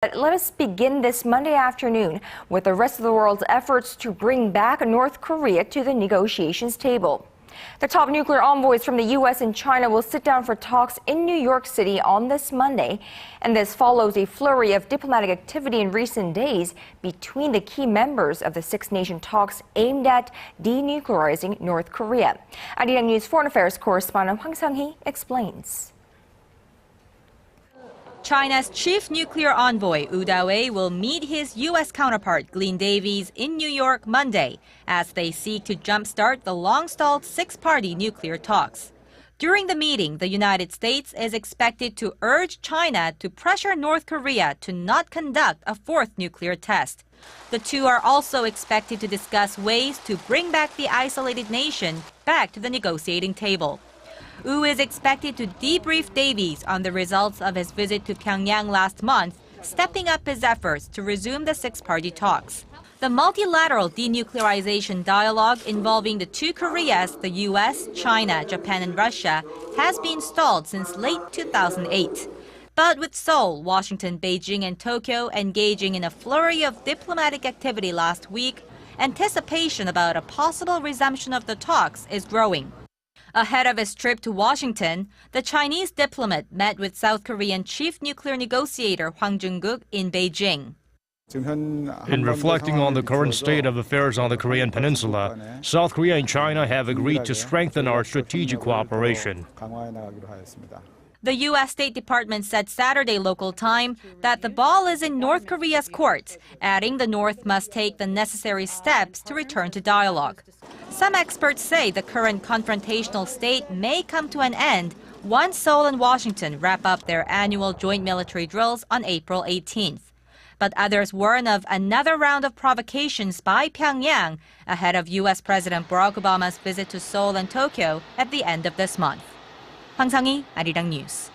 Let us begin this Monday afternoon with the rest of the world's efforts to bring back North Korea to the negotiations table. The top nuclear envoys from the U.S. and China will sit down for talks in New York City on this Monday. And this follows a flurry of diplomatic activity in recent days between the key members of the six-nation talks aimed at denuclearizing North Korea. Arirang News Foreign Affairs correspondent Hwang Sung-hee explains. China's chief nuclear envoy, Wu Dawei, will meet his U.S. counterpart, Glyn Davies, in New York Monday as they seek to jumpstart the long-stalled six-party nuclear talks. During the meeting, the United States is expected to urge China to pressure North Korea to not conduct a fourth nuclear test. The two are also expected to discuss ways to bring back the isolated nation back to the negotiating table. Wu is expected to debrief Davies on the results of his visit to Pyongyang last month, stepping up his efforts to resume the six-party talks. The multilateral denuclearization dialogue involving the two Koreas, the U.S., China, Japan, and Russia, has been stalled since late 2008. But with Seoul, Washington, Beijing, and Tokyo engaging in a flurry of diplomatic activity last week, anticipation about a possible resumption of the talks is growing. Ahead of his trip to Washington, the Chinese diplomat met with South Korean chief nuclear negotiator Hwang Sung-hee in Beijing. In reflecting on the current state of affairs on the Korean peninsula, South Korea and China have agreed to strengthen our strategic cooperation. The U.S. State Department said Saturday local time that the ball is in North Korea's court, adding the North must take the necessary steps to return to dialogue. Some experts say the current confrontational state may come to an end once Seoul and Washington wrap up their annual joint military drills on April 18th. But others warn of another round of provocations by Pyongyang ahead of U.S. President Barack Obama's visit to Seoul and Tokyo at the end of this month. Hwang Sung-hee, Arirang News.